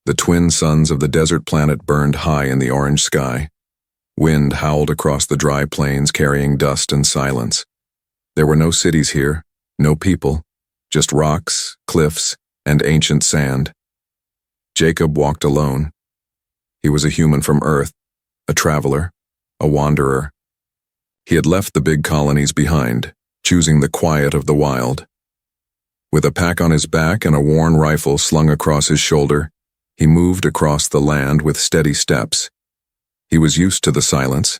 The twin suns of the desert planet burned high in the orange sky. Wind howled across the dry plains carrying dust and silence. There were no cities here, no people, just rocks, cliffs, and ancient sand. Jacob walked alone. He was a human from Earth, a traveler, a wanderer. He had left the big colonies behind, choosing the quiet of the wild. With a pack on his back and a worn rifle slung across his shoulder, he moved across the land with steady steps. He was used to the silence.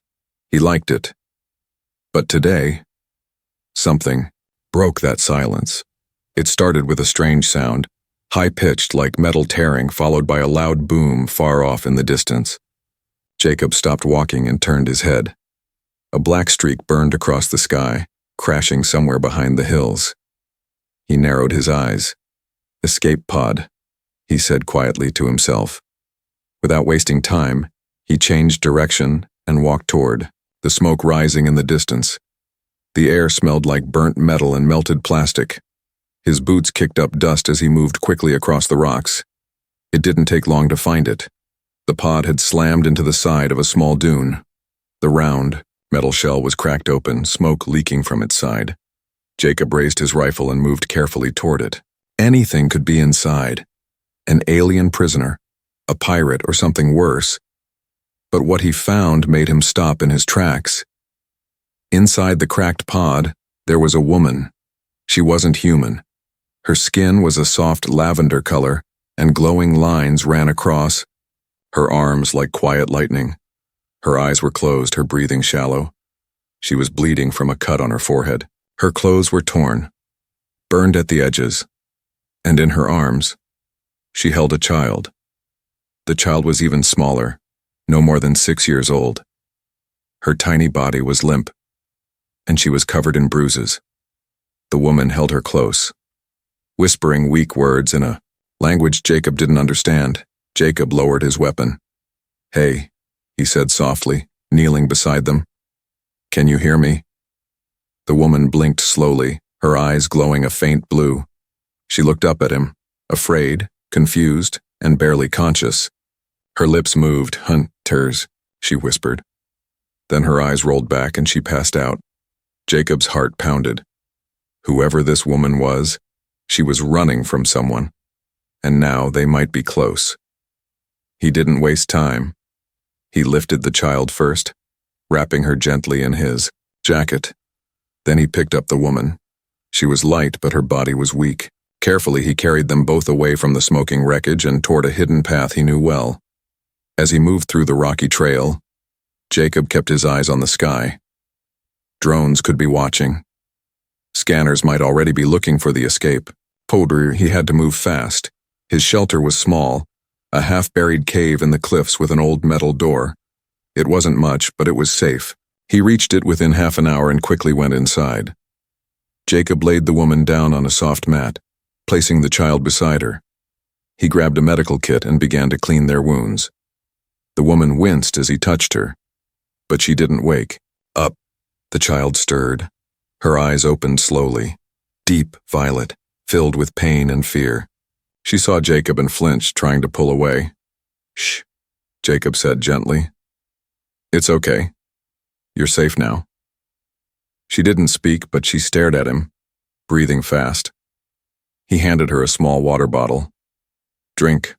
He liked it. But today, something broke that silence. It started with a strange sound, high-pitched like metal tearing, followed by a loud boom far off in the distance. Jacob stopped walking and turned his head. A black streak burned across the sky, crashing somewhere behind the hills. He narrowed his eyes. "Escape pod," he said quietly to himself. Without wasting time, he changed direction and walked toward, the smoke rising in the distance. The air smelled like burnt metal and melted plastic. His boots kicked up dust as he moved quickly across the rocks. It didn't take long to find it. The pod had slammed into the side of a small dune. The round, metal shell was cracked open, smoke leaking from its side. Jacob raised his rifle and moved carefully toward it. Anything could be inside. An alien prisoner, a pirate, or something worse. But what he found made him stop in his tracks. Inside the cracked pod, there was a woman. She wasn't human. Her skin was a soft lavender color, and glowing lines ran across her arms like quiet lightning. Her eyes were closed, her breathing shallow. She was bleeding from a cut on her forehead. Her clothes were torn, burned at the edges, and in her arms, she held a child. The child was even smaller, no more than 6 years old. Her tiny body was limp, and she was covered in bruises. The woman held her close, whispering weak words in a language Jacob didn't understand. Jacob lowered his weapon. "Hey," he said softly, kneeling beside them. "Can you hear me?" The woman blinked slowly, her eyes glowing a faint blue. She looked up at him, afraid, confused, and barely conscious. Her lips moved. "Hunters," she whispered. Then her eyes rolled back and she passed out. Jacob's heart pounded. Whoever this woman was, she was running from someone, and now they might be close. He didn't waste time. He lifted the child first, wrapping her gently in his jacket. Then he picked up the woman. She was light, but her body was weak. Carefully, he carried them both away from the smoking wreckage and toward a hidden path he knew well. As he moved through the rocky trail, Jacob kept his eyes on the sky. Drones could be watching. Scanners might already be looking for the escape. He had to move fast. His shelter was small, a half-buried cave in the cliffs with an old metal door. It wasn't much, but it was safe. He reached it within half an hour and quickly went inside. Jacob laid the woman down on a soft mat, placing the child beside her. He grabbed a medical kit and began to clean their wounds. The woman winced as he touched her, but she didn't wake. Up. The child stirred. Her eyes opened slowly, deep violet, filled with pain and fear. She saw Jacob and flinched, trying to pull away. "Shh," Jacob said gently. "It's okay. You're safe now." She didn't speak, but she stared at him, breathing fast. He handed her a small water bottle. "Drink."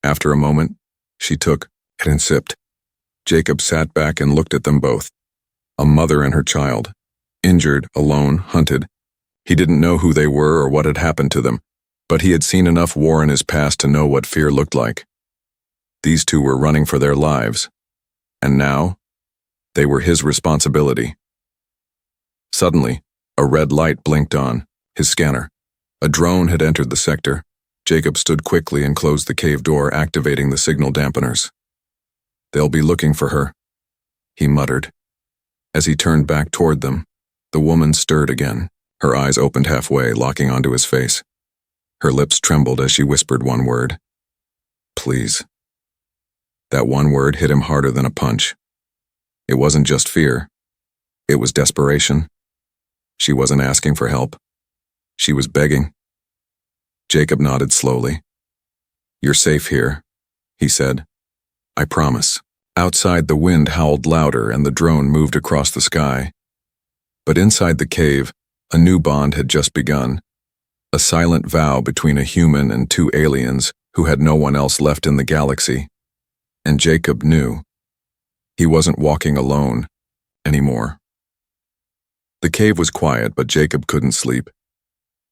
After a moment, she took it and sipped. Jacob sat back and looked at them both. A mother and her child, injured, alone, hunted. He didn't know who they were or what had happened to them, but he had seen enough war in his past to know what fear looked like. These two were running for their lives, and now, they were his responsibility. Suddenly, a red light blinked on, his scanner. A drone had entered the sector. Jacob stood quickly and closed the cave door, activating the signal dampeners. "They'll be looking for her," he muttered. As he turned back toward them, the woman stirred again. Her eyes opened halfway, locking onto his face. Her lips trembled as she whispered one word. "Please." That one word hit him harder than a punch. It wasn't just fear. It was desperation. She wasn't asking for help. She was begging. Jacob nodded slowly. You're safe here, he said. I promise. Outside, the wind howled louder and the drone moved across the sky. But inside the cave, a new bond had just begun. A silent vow between a human and two aliens who had no one else left in the galaxy. And Jacob knew. He wasn't walking alone anymore. The cave was quiet, but Jacob couldn't sleep.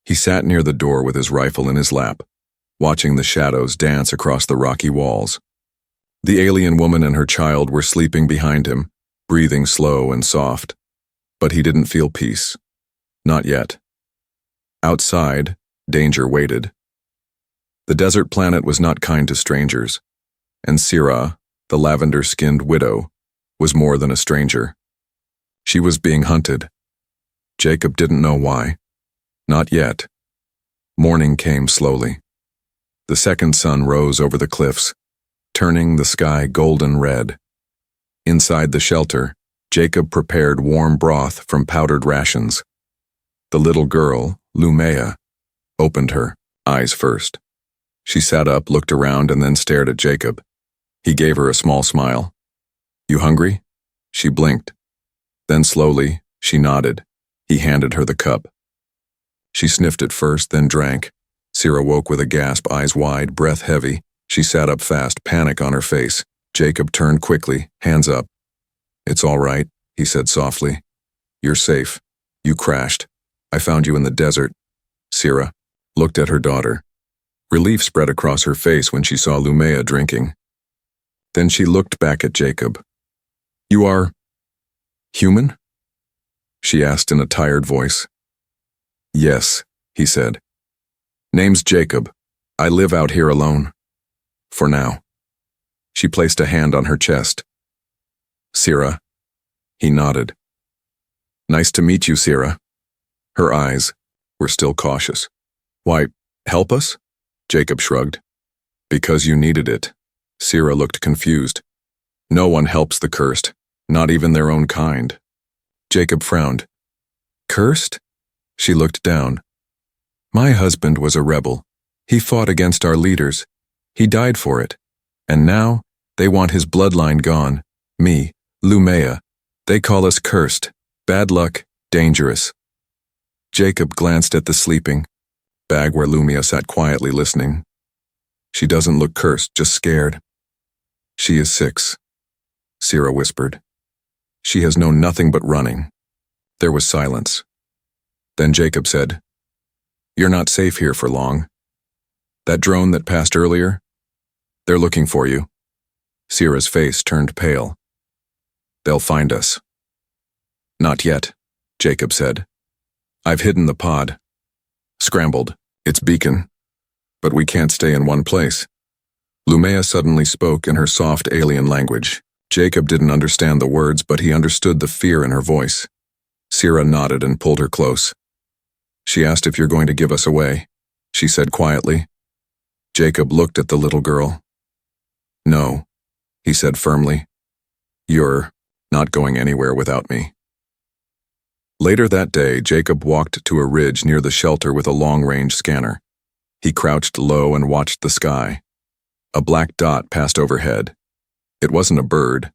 He sat near the door with his rifle in his lap, watching the shadows dance across the rocky walls. The alien woman and her child were sleeping behind him, breathing slow and soft. But he didn't feel peace. Not yet. Outside, danger waited. The desert planet was not kind to strangers, and Sira, the lavender-skinned widow, was more than a stranger. She was being hunted. Jacob didn't know why. Not yet. Morning came slowly. The second sun rose over the cliffs, turning the sky golden red. Inside the shelter, Jacob prepared warm broth from powdered rations. The little girl, Lumea, opened her eyes first. She sat up, looked around, and then stared at Jacob. He gave her a small smile. You hungry? She blinked. Then slowly, she nodded. He handed her the cup. She sniffed it first, then drank. Sira woke with a gasp, eyes wide, breath heavy. She sat up fast, panic on her face. Jacob turned quickly, hands up. It's all right, he said softly. You're safe. You crashed. I found you in the desert. Sira looked at her daughter. Relief spread across her face when she saw Lumea drinking. Then she looked back at Jacob. You are human? She asked in a tired voice. Yes, he said. Name's Jacob. I live out here alone. For now. She placed a hand on her chest. Sira. He nodded. Nice to meet you, Sira. Her eyes were still cautious. Why, help us? Jacob shrugged. Because you needed it. Sira looked confused. No one helps the cursed, not even their own kind. Jacob frowned. Cursed? She looked down. My husband was a rebel. He fought against our leaders. He died for it. And now, they want his bloodline gone. Me, Lumea. They call us cursed. Bad luck, dangerous. Jacob glanced at the sleeping bag where Lumea sat quietly listening. She doesn't look cursed, just scared. She is 6. Sira whispered. She has known nothing but running. There was silence. Then Jacob said, You're not safe here for long. That drone that passed earlier? They're looking for you. Sira's face turned pale. They'll find us. Not yet, Jacob said. I've hidden the pod. Scrambled. Its beacon. But we can't stay in one place. Lumea suddenly spoke in her soft alien language. Jacob didn't understand the words, but he understood the fear in her voice. Sira nodded and pulled her close. She asked if you're going to give us away, she said quietly. Jacob looked at the little girl. No, he said firmly. You're not going anywhere without me. Later that day, Jacob walked to a ridge near the shelter with a long-range scanner. He crouched low and watched the sky. A black dot passed overhead. It wasn't a bird.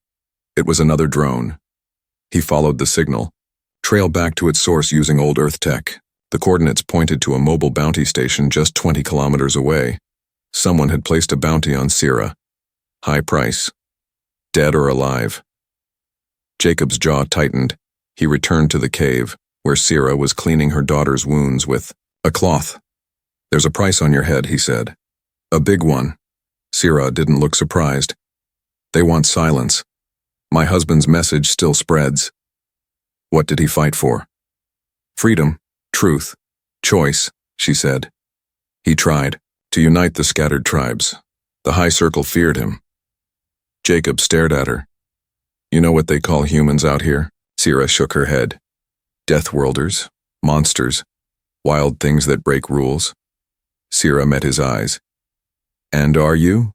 It was another drone. He followed the signal, trailed back to its source using old Earth tech. The coordinates pointed to a mobile bounty station just 20 kilometers away. Someone had placed a bounty on Sira. High price. Dead or alive. Jacob's jaw tightened. He returned to the cave, where Sira was cleaning her daughter's wounds with a cloth. There's a price on your head, he said. A big one. Sira didn't look surprised. They want silence. My husband's message still spreads. What did he fight for? Freedom, truth, choice, she said. He tried to unite the scattered tribes. The High Circle feared him. Jacob stared at her. You know what they call humans out here? Sira shook her head. Deathworlders, monsters, wild things that break rules. Sira met his eyes. And are you?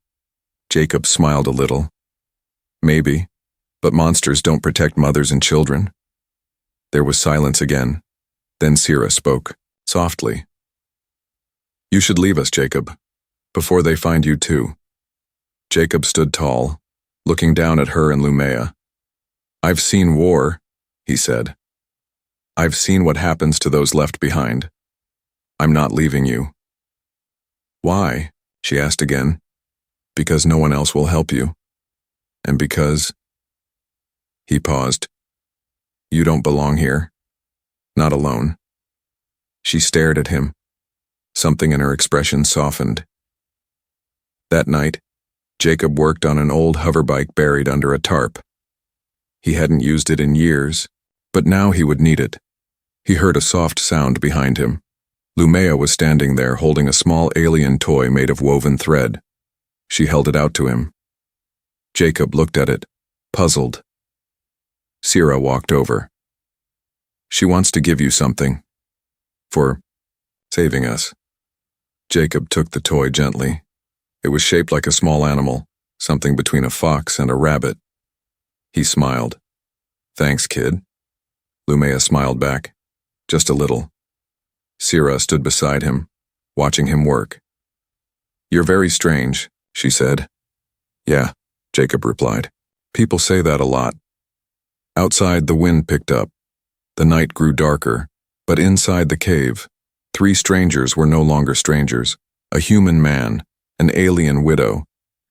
Jacob smiled a little. Maybe, but monsters don't protect mothers and children. There was silence again. Then Sira spoke, softly. You should leave us, Jacob. Before they find you too. Jacob stood tall, looking down at her and Lumea. I've seen war, he said. I've seen what happens to those left behind. I'm not leaving you. Why? She asked again. Because no one else will help you. And because... He paused. You don't belong here. Not alone. She stared at him. Something in her expression softened. That night, Jacob worked on an old hoverbike buried under a tarp. He hadn't used it in years, but now he would need it. He heard a soft sound behind him. Lumea was standing there holding a small alien toy made of woven thread. She held it out to him. Jacob looked at it, puzzled. Sira walked over. She wants to give you something. For saving us. Jacob took the toy gently. It was shaped like a small animal, something between a fox and a rabbit. He smiled. Thanks, kid. Lumea smiled back. Just a little. Sira stood beside him, watching him work. You're very strange, she said. Yeah, Jacob replied. People say that a lot. Outside, the wind picked up. The night grew darker, but inside the cave, 3 strangers were no longer strangers. A human man, an alien widow,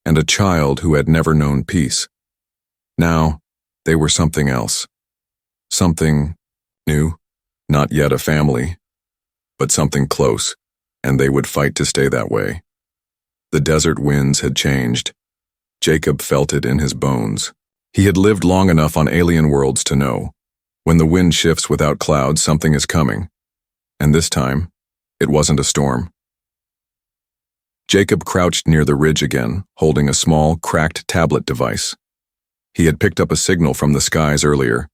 and a child who had never known peace. Now, they were something else. Something new, not yet a family, but something close, and they would fight to stay that way. The desert winds had changed. Jacob felt it in his bones. He had lived long enough on alien worlds to know. When the wind shifts without clouds, something is coming. And this time, it wasn't a storm. Jacob crouched near the ridge again, holding a small, cracked tablet device. He had picked up a signal from the skies earlier.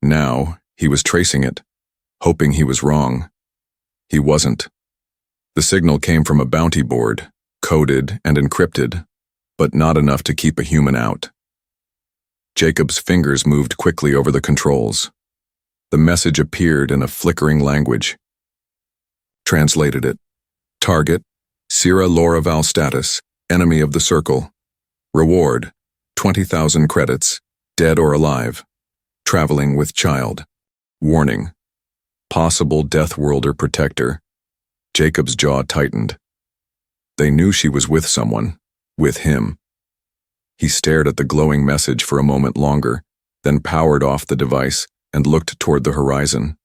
Now, he was tracing it, hoping he was wrong. He wasn't. The signal came from a bounty board, coded and encrypted, but not enough to keep a human out. Jacob's fingers moved quickly over the controls. The message appeared in a flickering language. Translated it. Target, Sira Loraval status, enemy of the circle. Reward, 20,000 credits, dead or alive. Traveling with child. Warning. Possible Death Worlder protector. Jacob's jaw tightened. They knew she was with someone. With him. He stared at the glowing message for a moment longer, then powered off the device and looked toward the horizon.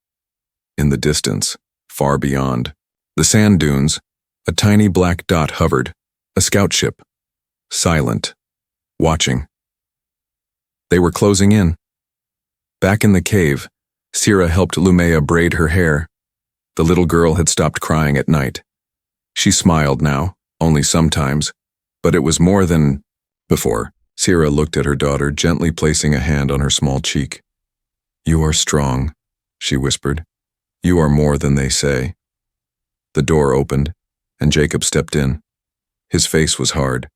In the distance, far beyond, the sand dunes, a tiny black dot hovered, a scout ship. Silent. Watching. They were closing in. Back in the cave, Sira helped Lumea braid her hair. The little girl had stopped crying at night. She smiled now, only sometimes, but it was more than before. Sira looked at her daughter, gently placing a hand on her small cheek. You are strong, she whispered. You are more than they say. The door opened, and Jacob stepped in. His face was hard.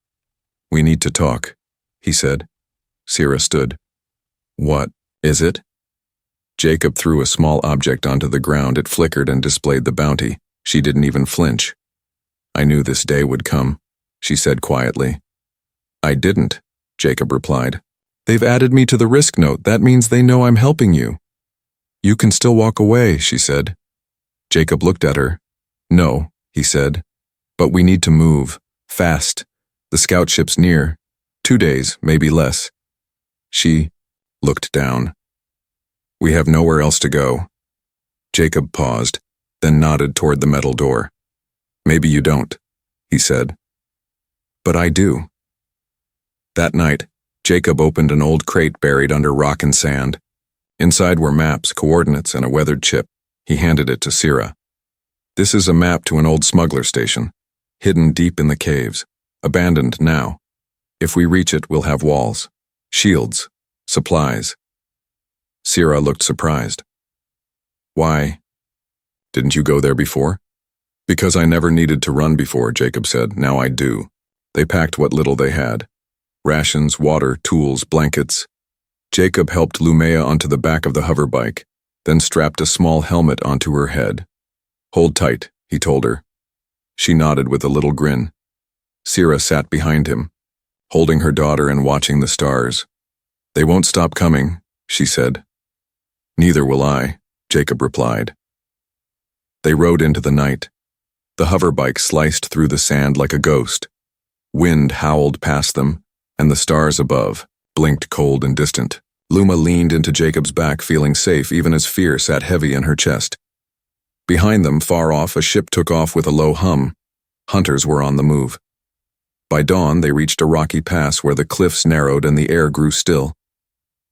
We need to talk, he said. Sira stood. What is it? Jacob threw a small object onto the ground. It flickered and displayed the bounty. She didn't even flinch. I knew this day would come, she said quietly. I didn't, Jacob replied. They've added me to the risk note. That means they know I'm helping you. You can still walk away, she said. Jacob looked at her. No, he said. But we need to move. Fast. The scout ship's near. 2 days, maybe less. She looked down. We have nowhere else to go. Jacob paused, then nodded toward the metal door. Maybe you don't, he said. But I do. That night, Jacob opened an old crate buried under rock and sand. Inside were maps, coordinates, and a weathered chip. He handed it to Sira. This is a map to an old smuggler station, hidden deep in the caves, abandoned now. If we reach it, we'll have walls, shields, supplies. Sira looked surprised. Why? Didn't you go there before? Because I never needed to run before, Jacob said. Now I do. They packed what little they had. Rations, water, tools, blankets. Jacob helped Lumea onto the back of the hoverbike, then strapped a small helmet onto her head. Hold tight, he told her. She nodded with a little grin. Sierra sat behind him, holding her daughter and watching the stars. "They won't stop coming," she said. "Neither will I," Jacob replied. They rode into the night. The hoverbike sliced through the sand like a ghost. Wind howled past them, and the stars above blinked cold and distant. Luma leaned into Jacob's back, feeling safe even as fear sat heavy in her chest. Behind them, far off, a ship took off with a low hum. Hunters were on the move. By dawn, they reached a rocky pass where the cliffs narrowed and the air grew still.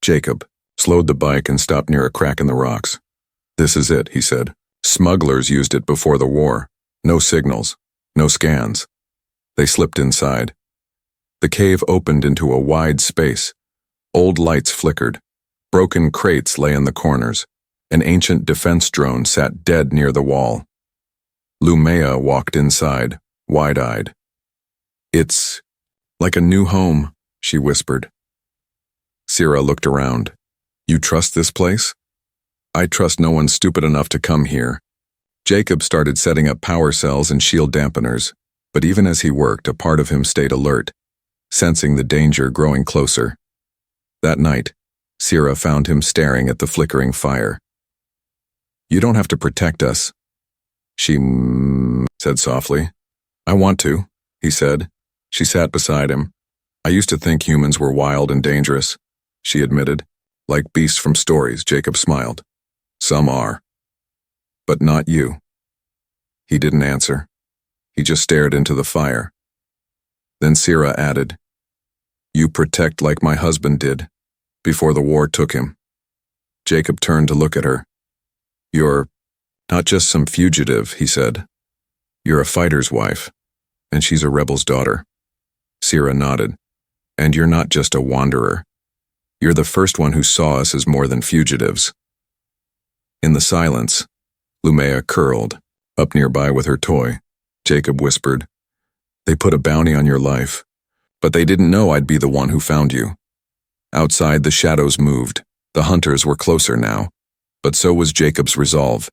Jacob slowed the bike and stopped near a crack in the rocks. "This is it," he said. "Smugglers used it before the war. No signals, no scans." They slipped inside. The cave opened into a wide space. Old lights flickered. Broken crates lay in the corners. An ancient defense drone sat dead near the wall. Lumea walked inside, wide-eyed. "It's like a new home," she whispered. Sierra looked around. "You trust this place?" "I trust no one stupid enough to come here." Jacob started setting up power cells and shield dampeners, but even as he worked, a part of him stayed alert, sensing the danger growing closer. That night, Sierra found him staring at the flickering fire. "You don't have to protect us," she said softly. "I want to," he said. She sat beside him. "I used to think humans were wild and dangerous," she admitted. "Like beasts from stories," Jacob smiled. "Some are. But not you." He didn't answer. He just stared into the fire. Then Sierra added, "You protect like my husband did, before the war took him." Jacob turned to look at her. "You're not just some fugitive," he said. "You're a fighter's wife, and she's a rebel's daughter." Sierra nodded. "And you're not just a wanderer. You're the first one who saw us as more than fugitives." In the silence, Lumea curled, up nearby with her toy. Jacob whispered, "They put a bounty on your life, but they didn't know I'd be the one who found you." Outside, the shadows moved. The hunters were closer now, but so was Jacob's resolve.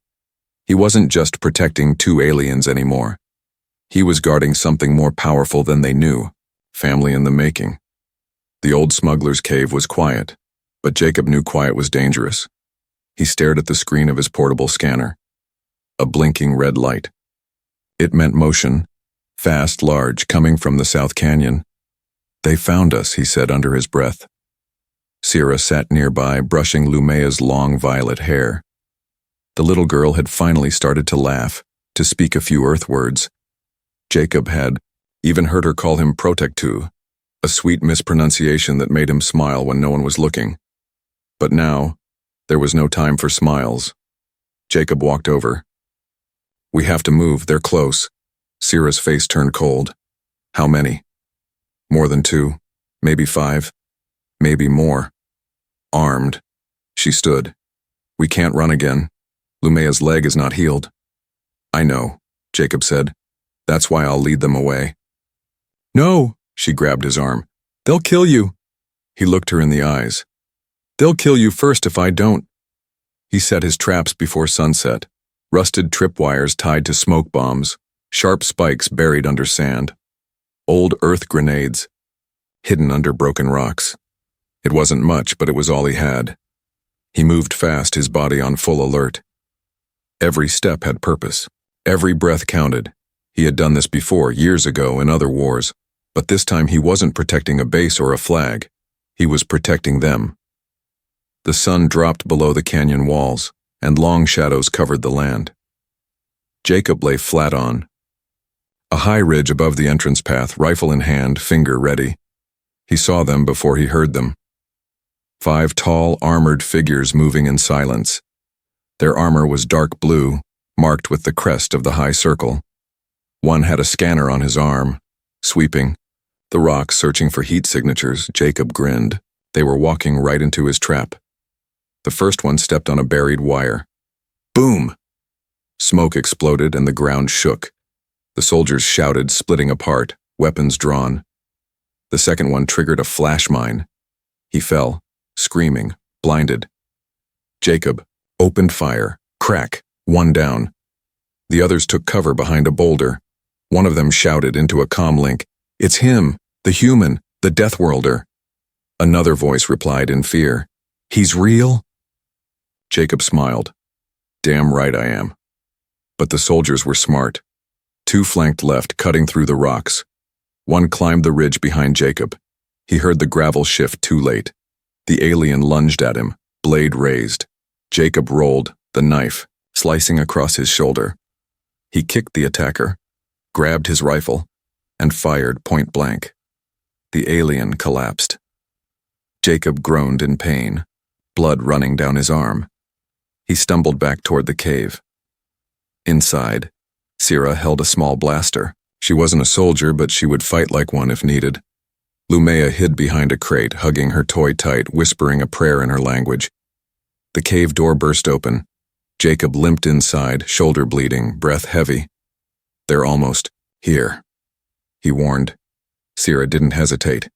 He wasn't just protecting two aliens anymore. He was guarding something more powerful than they knew, family in the making. The old smuggler's cave was quiet, but Jacob knew quiet was dangerous. He stared at the screen of his portable scanner. A blinking red light. It meant motion, fast, large, coming from the South Canyon. "They found us," he said under his breath. Sierra sat nearby, brushing Lumea's long violet hair. The little girl had finally started to laugh, to speak a few Earth words. Jacob had even heard her call him Protectu, a sweet mispronunciation that made him smile when no one was looking. But now, there was no time for smiles. Jacob walked over. "We have to move, they're close." Sierra's face turned cold. "How many?" "More than 2, maybe 5, maybe more." Armed, she stood. "We can't run again. Lumea's leg is not healed." "I know," Jacob said. "That's why I'll lead them away." "No," she grabbed his arm. "They'll kill you." He looked her in the eyes. "They'll kill you first if I don't." He set his traps before sunset. Rusted tripwires tied to smoke bombs, sharp spikes buried under sand, old earth grenades, hidden under broken rocks. It wasn't much, but it was all he had. He moved fast, his body on full alert. Every step had purpose. Every breath counted. He had done this before, years ago, in other wars, but this time he wasn't protecting a base or a flag. He was protecting them. The sun dropped below the canyon walls, and long shadows covered the land. Jacob lay flat on a high ridge above the entrance path, rifle in hand, finger ready. He saw them before he heard them. 5 tall, armored figures moving in silence. Their armor was dark blue, marked with the crest of the high circle. One had a scanner on his arm, sweeping the rocks, searching for heat signatures. Jacob grinned. They were walking right into his trap. The first one stepped on a buried wire. Boom! Smoke exploded and the ground shook. The soldiers shouted, splitting apart, weapons drawn. The second one triggered a flash mine. He fell, screaming, blinded. Jacob opened fire. Crack, one down. The others took cover behind a boulder. One of them shouted into a comm link, It's him, the human, the Death Worlder. Another voice replied in fear. He's real? Jacob smiled. Damn right I am. But the soldiers were smart. Two flanked left, cutting through the rocks. One climbed the ridge behind Jacob. He heard the gravel shift too late. The alien lunged at him, blade raised. Jacob rolled, the knife, slicing across his shoulder. He kicked the attacker, grabbed his rifle, and fired point blank. The alien collapsed. Jacob groaned in pain, blood running down his arm. He stumbled back toward the cave. Inside, Sira held a small blaster. She wasn't a soldier, but she would fight like one if needed. Lumea hid behind a crate, hugging her toy tight, whispering a prayer in her language. The cave door burst open. Jacob limped inside, shoulder bleeding, breath heavy. They're almost here, he warned. Sira didn't hesitate.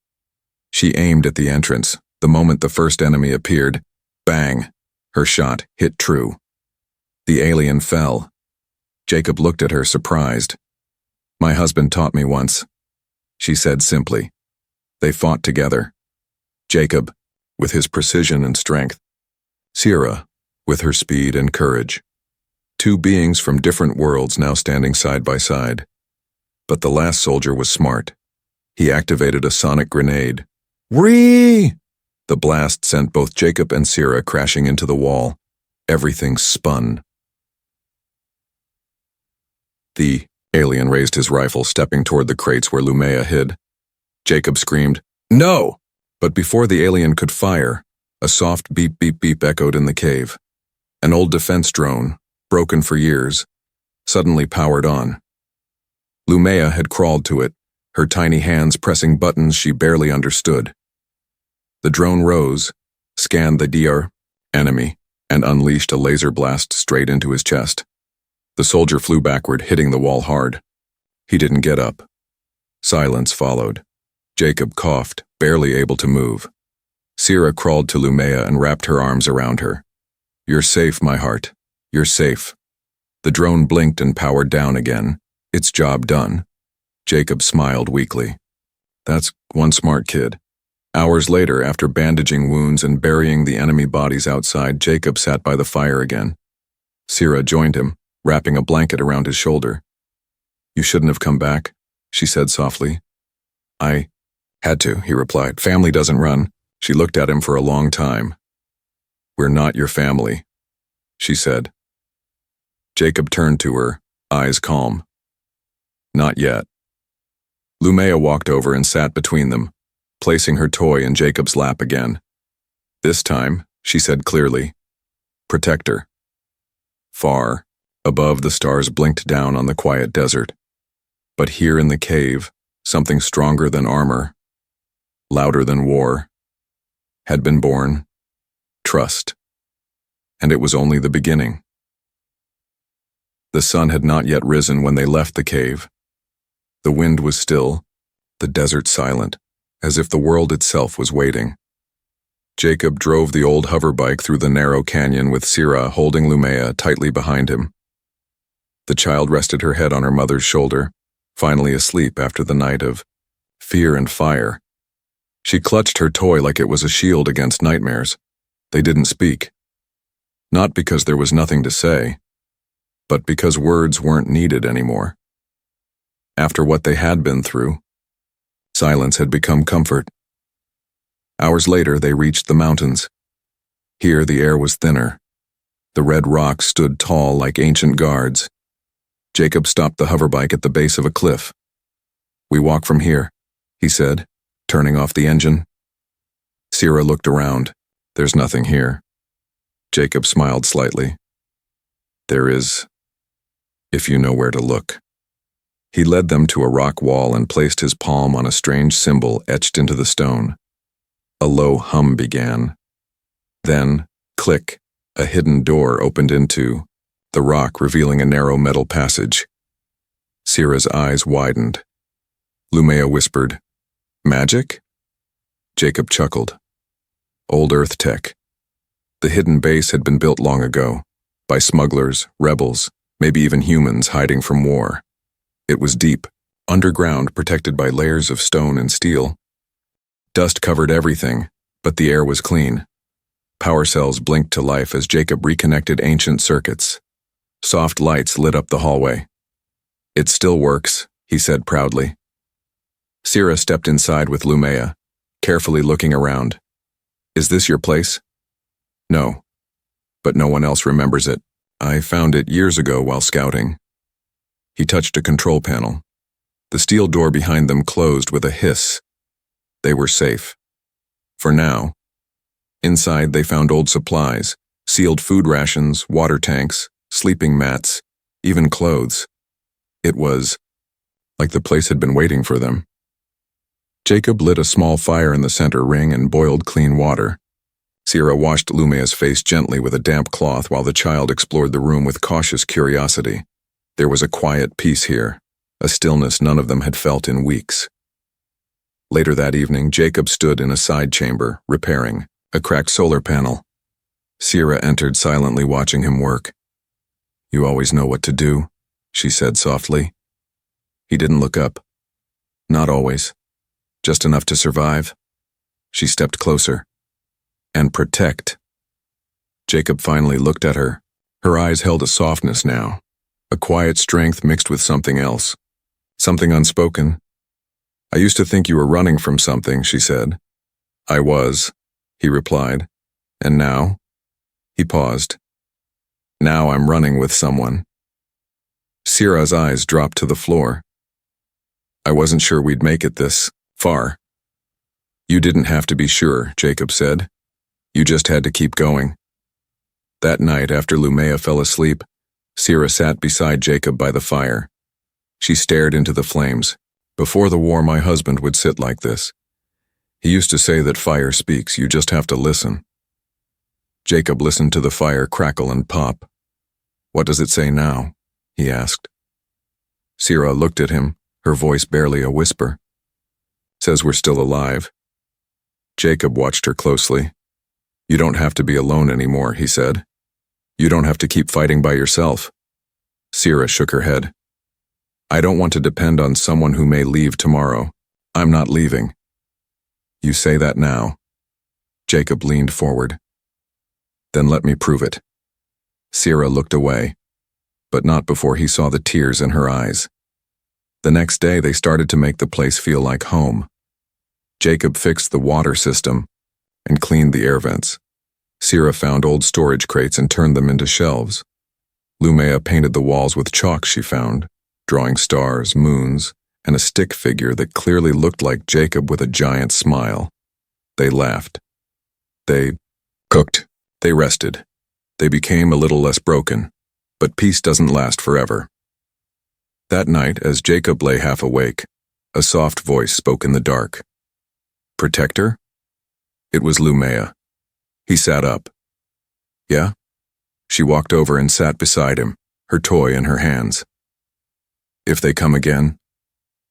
She aimed at the entrance. The moment the first enemy appeared, bang, her shot hit true. The alien fell. Jacob looked at her, surprised. My husband taught me once, she said simply. They fought together. Jacob, with his precision and strength. Sira, with her speed and courage. Two beings from different worlds now standing side by side. But the last soldier was smart. He activated a sonic grenade. Whee! The blast sent both Jacob and Sira crashing into the wall. Everything spun. The alien raised his rifle, stepping toward the crates where Lumea hid. Jacob screamed, No! But before the alien could fire, a soft beep beep beep echoed in the cave. An old defense drone, broken for years, suddenly powered on. Lumea had crawled to it, her tiny hands pressing buttons she barely understood. The drone rose, scanned the DR enemy, and unleashed a laser blast straight into his chest. The soldier flew backward, hitting the wall hard. He didn't get up. Silence followed. Jacob coughed, barely able to move. Sira crawled to Lumea and wrapped her arms around her. You're safe, my heart. You're safe. The drone blinked and powered down again. Its job done. Jacob smiled weakly. That's one smart kid. Hours later, after bandaging wounds and burying the enemy bodies outside, Jacob sat by the fire again. Sira joined him, wrapping a blanket around his shoulder. You shouldn't have come back, she said softly. I had to, he replied. Family doesn't run. She looked at him for a long time. We're not your family, she said. Jacob turned to her, eyes calm. Not yet. Lumea walked over and sat between them, placing her toy in Jacob's lap again. This time, she said clearly, protect her. Far, above, the stars blinked down on the quiet desert. But here in the cave, something stronger than armor, louder than war, had been born. Trust. And it was only the beginning. The sun had not yet risen when they left the cave. The wind was still, the desert silent, as if the world itself was waiting. Jacob drove the old hoverbike through the narrow canyon with Sira holding Lumea tightly behind him. The child rested her head on her mother's shoulder, finally asleep after the night of fear and fire. She clutched her toy like it was a shield against nightmares. They didn't speak. Not because there was nothing to say, but because words weren't needed anymore. After what they had been through, silence had become comfort. Hours later, they reached the mountains. Here, the air was thinner. The red rocks stood tall like ancient guards. Jacob stopped the hoverbike at the base of a cliff. We walk from here, he said, turning off the engine. Sira looked around. There's nothing here. Jacob smiled slightly. There is, if you know where to look. He led them to a rock wall and placed his palm on a strange symbol etched into the stone. A low hum began. Then, click, a hidden door opened into the rock, revealing a narrow metal passage. Sira's eyes widened. Lumea whispered, Magic? Jacob chuckled. Old Earth tech. The hidden base had been built long ago, by smugglers, rebels, maybe even humans hiding from war. It was deep, Underground, protected by layers of stone and steel. Dust covered everything, but the air was clean. Power cells blinked to life as Jacob reconnected ancient circuits. Soft lights lit up the hallway. "It still works," he said proudly. Sierra stepped inside with Lumea, carefully looking around. "Is this your place?" "No. But no one else remembers it. I found it years ago while scouting." He touched a control panel. The steel door behind them closed with a hiss. They were safe. For now. Inside they found old supplies, sealed food rations, water tanks, sleeping mats, even clothes. It was like the place had been waiting for them. Jacob lit a small fire in the center ring and boiled clean water. Sierra washed Lumea's face gently with a damp cloth while the child explored the room with cautious curiosity. There was a quiet peace here, a stillness none of them had felt in weeks. Later that evening, Jacob stood in a side chamber, repairing a cracked solar panel. Sierra entered silently, watching him work. "You always know what to do," she said softly. He didn't look up. "Not always. Just enough to survive." She stepped closer. "And protect." Jacob finally looked at her. Her eyes held a softness now, a quiet strength mixed with something else, something unspoken. "I used to think you were running from something," she said. "I was," he replied. "And now?" He paused. "Now I'm running with someone." Sierra's eyes dropped to the floor. "I wasn't sure we'd make it this far." "You didn't have to be sure," Jacob said. "You just had to keep going." That night, after Lumea fell asleep, Sierra sat beside Jacob by the fire. She stared into the flames. "Before the war, my husband would sit like this. He used to say that fire speaks, you just have to listen." Jacob listened to the fire crackle and pop. "What does it say now?" he asked. Sierra looked at him, her voice barely a whisper. "Says we're still alive." Jacob watched her closely. "You don't have to be alone anymore," he said. "You don't have to keep fighting by yourself." Sierra shook her head. "I don't want to depend on someone who may leave tomorrow. I'm not leaving." "You say that now." Jacob leaned forward. "Then let me prove it." Sierra looked away, but not before he saw the tears in her eyes. The next day they started to make the place feel like home. Jacob fixed the water system and cleaned the air vents. Sierra found old storage crates and turned them into shelves. Lumea painted the walls with chalk she found, drawing stars, moons, and a stick figure that clearly looked like Jacob with a giant smile. They laughed. They cooked. They rested. They became a little less broken, but peace doesn't last forever. That night, as Jacob lay half awake, a soft voice spoke in the dark. "Protector?" It was Lumea. He sat up. "Yeah?" She walked over and sat beside him, her toy in her hands. "If they come again,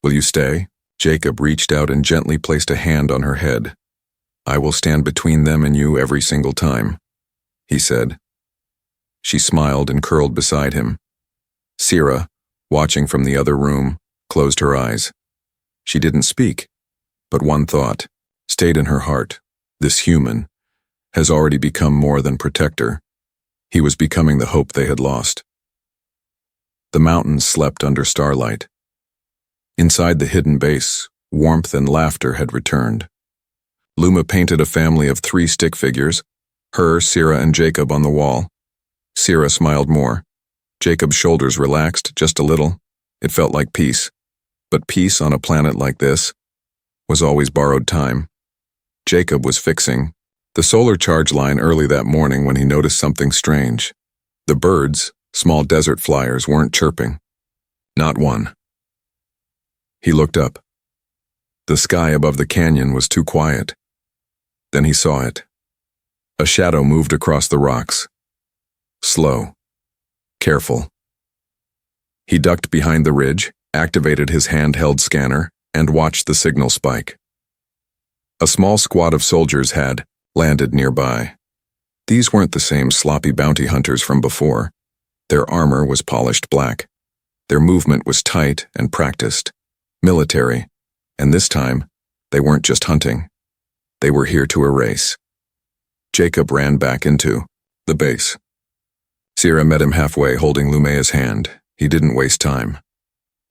will you stay?" Jacob reached out and gently placed a hand on her head. "I will stand between them and you every single time," he said. She smiled and curled beside him. Sierra, watching from the other room, closed her eyes. She didn't speak, but one thought stayed in her heart. This human has already become more than protector. He was becoming the hope they had lost. The mountains slept under starlight. Inside the hidden base, warmth and laughter had returned. Luma painted a family of 3 stick figures, her, Sierra, and Jacob on the wall. Sierra smiled more. Jacob's shoulders relaxed just a little. It felt like peace. But peace on a planet like this was always borrowed time. Jacob was fixing the solar charge line early that morning when he noticed something strange. The birds, small desert flyers, weren't chirping. Not one. He looked up. The sky above the canyon was too quiet. Then he saw it. A shadow moved across the rocks. Slow. Careful. He ducked behind the ridge, activated his handheld scanner, and watched the signal spike. A small squad of soldiers had landed nearby. These weren't the same sloppy bounty hunters from before. Their armor was polished black. Their movement was tight and practiced. military, and this time, they weren't just hunting. They were here to erase. Jacob ran back into the base. Sierra met him halfway, holding Lumea's hand. He didn't waste time.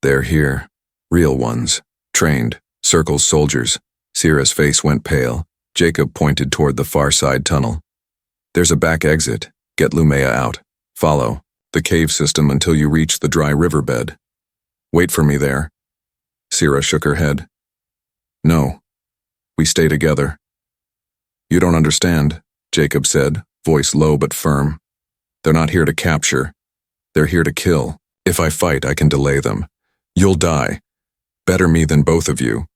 They're here. Real ones. Trained. Circle's soldiers. Sierra's face went pale. Jacob pointed toward the far side tunnel. There's a back exit. Get Lumea out. Follow the cave system until you reach the dry riverbed. Wait for me there. Sierra shook her head. No. We stay together. You don't understand, Jacob said, voice low but firm. They're not here to capture. They're here to kill. If I fight, I can delay them. You'll die. Better me than both of you.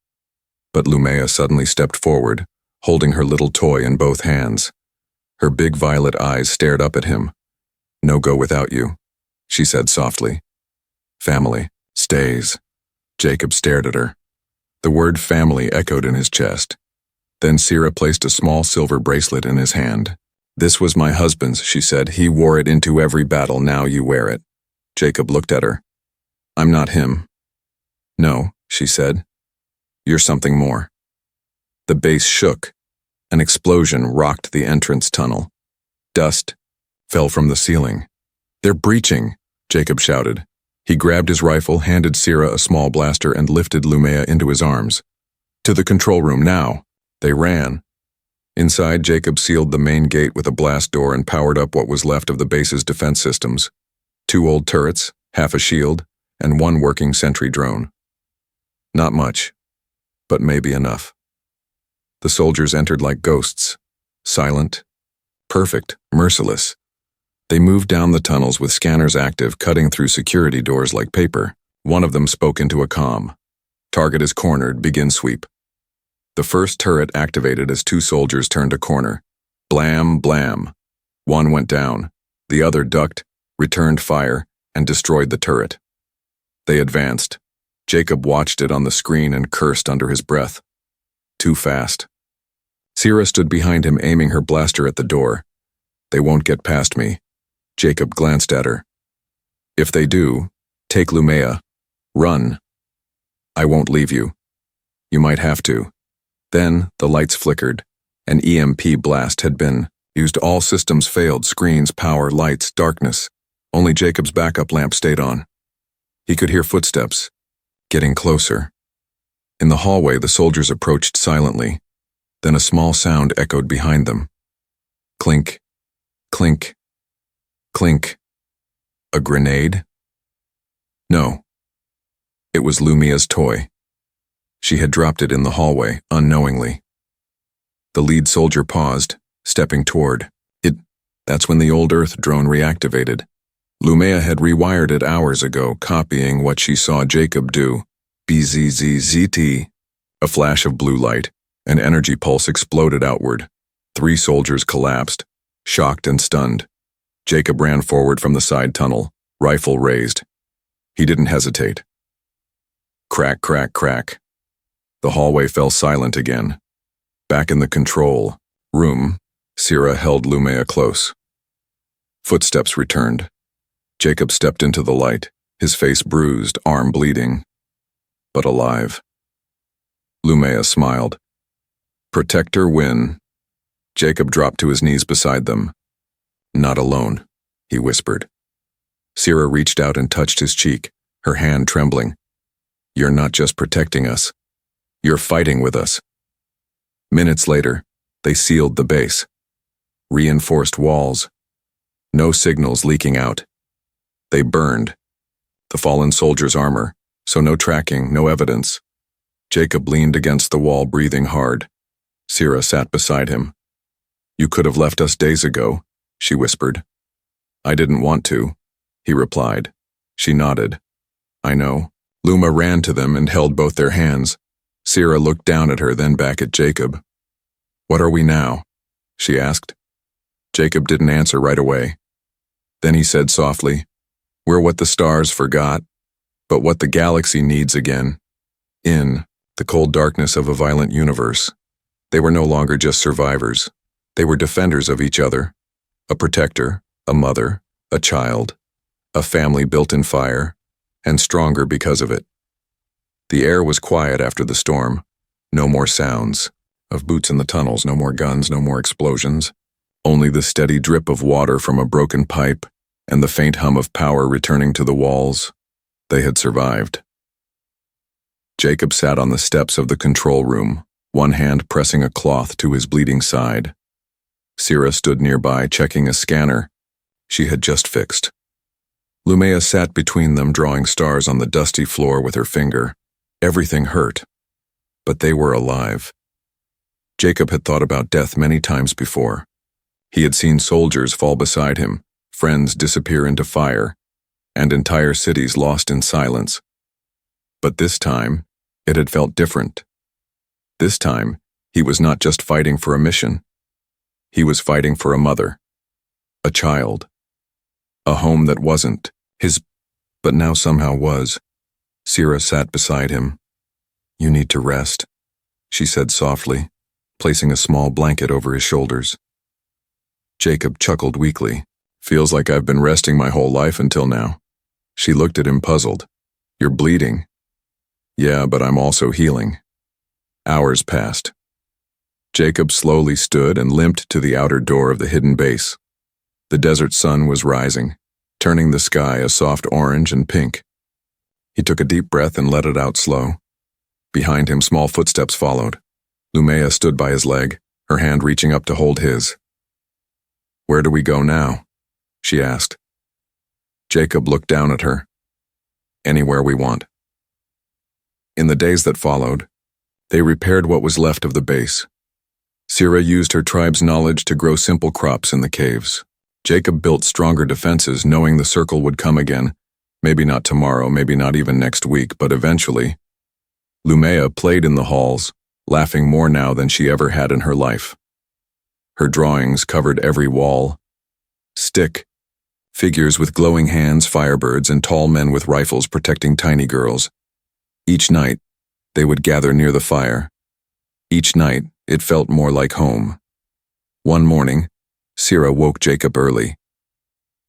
But Lumea suddenly stepped forward, holding her little toy in both hands. Her big violet eyes stared up at him. No go without you, she said softly. Family stays. Jacob stared at her. The word family echoed in his chest. Then Sierra placed a small silver bracelet in his hand. This was my husband's, she said. He wore it into every battle. Now you wear it. Jacob looked at her. I'm not him. No, she said. You're something more. The base shook. An explosion rocked the entrance tunnel. Dust fell from the ceiling. They're breaching, Jacob shouted. He grabbed his rifle, handed Sierra a small blaster, and lifted Lumea into his arms. To the control room now. They ran. Inside, Jacob sealed the main gate with a blast door and powered up what was left of the base's defense systems. 2 old turrets, half a shield, and 1 working sentry drone. Not much, but maybe enough. The soldiers entered like ghosts, silent, perfect, merciless. They moved down the tunnels with scanners active, cutting through security doors like paper. One of them spoke into a comm. Target is cornered, begin sweep. The first turret activated as 2 soldiers turned a corner. Blam, blam. 1 went down. The other ducked, returned fire, and destroyed the turret. They advanced. Jacob watched it on the screen and cursed under his breath. Too fast. Sierra stood behind him, aiming her blaster at the door. They won't get past me. Jacob glanced at her. If they do, take Lumea. Run. I won't leave you. You might have to. Then the lights flickered. An EMP blast had been used. All systems failed. Screens, power, lights, darkness. Only Jacob's backup lamp stayed on. He could hear footsteps, getting closer. In the hallway, the soldiers approached silently. Then a small sound echoed behind them. Clink, clink, clink. A grenade? No. It was Lumea's toy. She had dropped it in the hallway, unknowingly. The lead soldier paused, stepping toward it. That's when the old Earth drone reactivated. Lumea had rewired it hours ago, copying what she saw Jacob do. BZZZT. A flash of blue light. An energy pulse exploded outward. 3 soldiers collapsed, shocked and stunned. Jacob ran forward from the side tunnel, rifle raised. He didn't hesitate. Crack, crack, crack. The hallway fell silent again. Back in the control room, Sierra held Lumea close. Footsteps returned. Jacob stepped into the light, his face bruised, arm bleeding, but alive. Lumea smiled. Protector win. Jacob dropped to his knees beside them. Not alone, he whispered. Sierra reached out and touched his cheek, her hand trembling. You're not just protecting us. You're fighting with us. Minutes later, they sealed the base. Reinforced walls. No signals leaking out. They burned. The fallen soldier's armor, so no tracking, no evidence. Jacob leaned against the wall, breathing hard. Sierra sat beside him. You could have left us days ago, she whispered. I didn't want to, he replied. She nodded. I know. Luma ran to them and held both their hands. Sierra looked down at her, then back at Jacob. What are we now? She asked. Jacob didn't answer right away. Then he said softly, We're what the stars forgot, but what the galaxy needs again. In the cold darkness of a violent universe, they were no longer just survivors. They were defenders of each other. A protector, a mother, a child, a family built in fire, and stronger because of it. The air was quiet after the storm. No more sounds of boots in the tunnels, no more guns, no more explosions. Only the steady drip of water from a broken pipe and the faint hum of power returning to the walls. They had survived. Jacob sat on the steps of the control room, one hand pressing a cloth to his bleeding side. Sira stood nearby, checking a scanner she had just fixed. Lumea sat between them, drawing stars on the dusty floor with her finger. Everything hurt, but they were alive. Jacob had thought about death many times before. He had seen soldiers fall beside him, friends disappear into fire, and entire cities lost in silence. But this time, it had felt different. This time, he was not just fighting for a mission. He was fighting for a mother, a child, a home that wasn't his, but now somehow was. Sira sat beside him. "You need to rest," she said softly, placing a small blanket over his shoulders. Jacob chuckled weakly. "Feels like I've been resting my whole life until now." She looked at him puzzled. "You're bleeding." "Yeah, but I'm also healing." Hours passed. Jacob slowly stood and limped to the outer door of the hidden base. The desert sun was rising, turning the sky a soft orange and pink. He took a deep breath and let it out slow. Behind him, small footsteps followed. Lumea stood by his leg, her hand reaching up to hold his. "Where do we go now?" she asked. Jacob looked down at her. "Anywhere we want." In the days that followed, they repaired what was left of the base. Sira used her tribe's knowledge to grow simple crops in the caves. Jacob built stronger defenses, knowing the circle would come again. Maybe not tomorrow, maybe not even next week, but eventually. Lumea played in the halls, laughing more now than she ever had in her life. Her drawings covered every wall. Stick, figures with glowing hands, firebirds, and tall men with rifles protecting tiny girls. Each night, they would gather near the fire. Each night, it felt more like home. One morning, Sira woke Jacob early.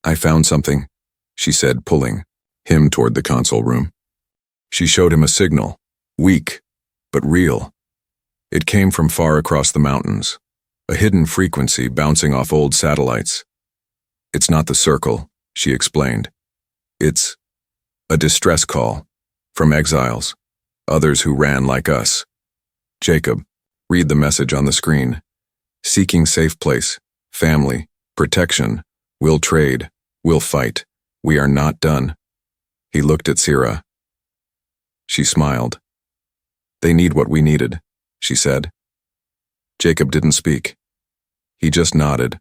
"I found something," she said, pulling him toward the console room. She showed him a signal, weak, but real. It came from far across the mountains, a hidden frequency bouncing off old satellites. "It's not the circle," she explained. "It's a distress call from exiles, others who ran like us." "Jacob, read the message on the screen. Seeking safe place, family, protection, we'll trade, we'll fight. We are not done." He looked at Sira. She smiled. "They need what we needed," she said. Jacob didn't speak. He just nodded.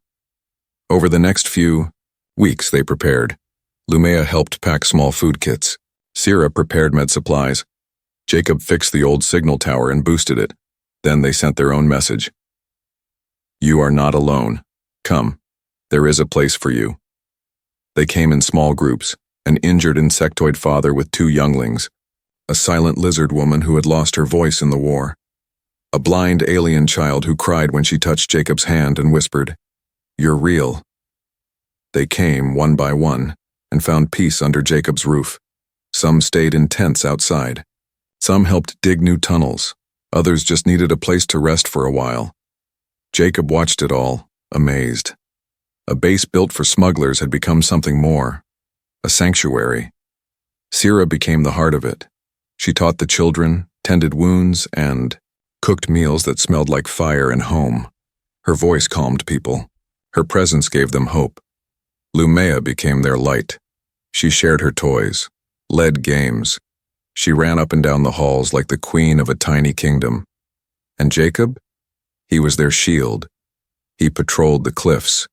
Over the next few weeks they prepared. Lumea helped pack small food kits. Sira prepared med supplies. Jacob fixed the old signal tower and boosted it. Then they sent their own message. "You are not alone. Come. There is a place for you." They came in small groups, an injured insectoid father with 2 younglings, a silent lizard woman who had lost her voice in the war, a blind alien child who cried when she touched Jacob's hand and whispered, "You're real." They came, one by one, and found peace under Jacob's roof. Some stayed in tents outside. Some helped dig new tunnels. Others just needed a place to rest for a while. Jacob watched it all, amazed. A base built for smugglers had become something more, a sanctuary. Sira became the heart of it. She taught the children, tended wounds, and cooked meals that smelled like fire and home. Her voice calmed people. Her presence gave them hope. Lumea became their light. She shared her toys, led games. She ran up and down the halls like the queen of a tiny kingdom. And Jacob? He was their shield. He patrolled the cliffs,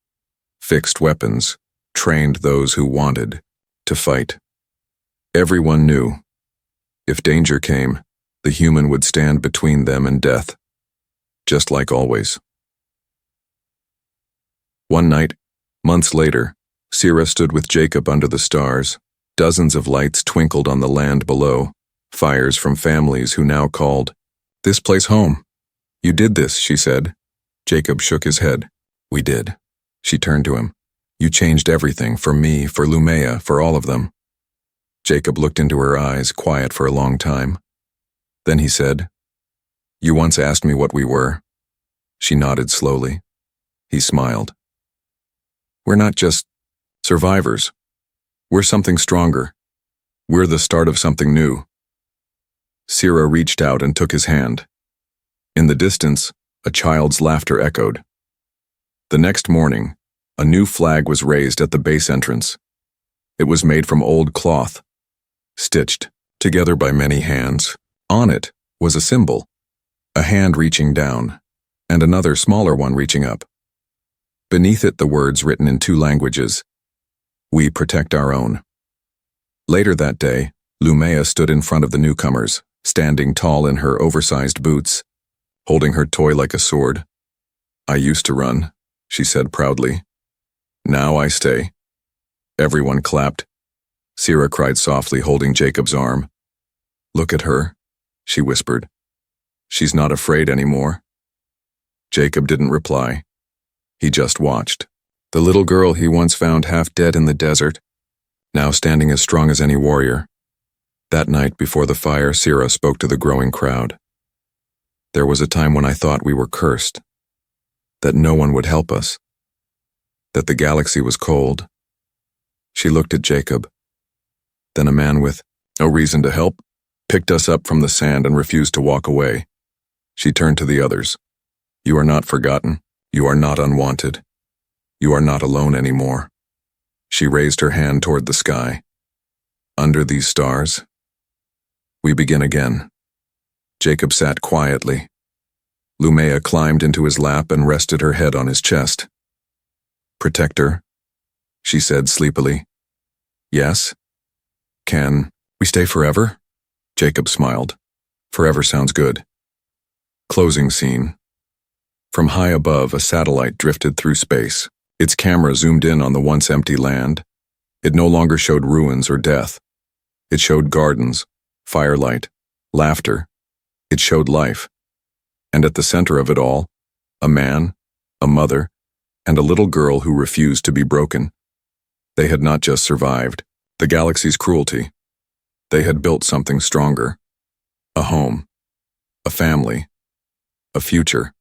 fixed weapons, trained those who wanted to fight. Everyone knew, if danger came, the human would stand between them and death, just like always. One night, months later, Sira stood with Jacob under the stars. Dozens of lights twinkled on the land below, fires from families who now called this place home. "You did this," she said. Jacob shook his head. "We did." She turned to him. "You changed everything, for me, for Lumea, for all of them." Jacob looked into her eyes, quiet for a long time. Then he said, "You once asked me what we were." She nodded slowly. He smiled. "We're not just survivors. We're something stronger. We're the start of something new." Sierra reached out and took his hand. In the distance, a child's laughter echoed. The next morning, a new flag was raised at the base entrance. It was made from old cloth, stitched together by many hands. On it was a symbol, a hand reaching down, and another smaller one reaching up. Beneath it, the words written in 2 languages, "We protect our own." Later that day, Lumea stood in front of the newcomers, standing tall in her oversized boots, holding her toy like a sword. "I used to run," she said proudly. "Now I stay." Everyone clapped. Sierra cried softly, holding Jacob's arm. "Look at her," she whispered. "She's not afraid anymore." Jacob didn't reply. He just watched. The little girl he once found half dead in the desert, now standing as strong as any warrior. That night before the fire, Sierra spoke to the growing crowd. "There was a time when I thought we were cursed, that no one would help us, that the galaxy was cold." She looked at Jacob. Then a man with no reason to help picked us up from the sand and refused to walk away. She turned to the others. "You are not forgotten. You are not unwanted. You are not alone anymore." She raised her hand toward the sky. "Under these stars, we begin again." Jacob sat quietly. Lumea climbed into his lap and rested her head on his chest. "Protector," she said sleepily. "Yes? Can we stay forever?" Jacob smiled. "Forever sounds good." Closing scene. From high above, a satellite drifted through space. Its camera zoomed in on the once empty land. It no longer showed ruins or death. It showed gardens, firelight, laughter. It showed life. And at the center of it all, a man, a mother, and a little girl who refused to be broken. They had not just survived the galaxy's cruelty. They had built something stronger. A home, a family, a future.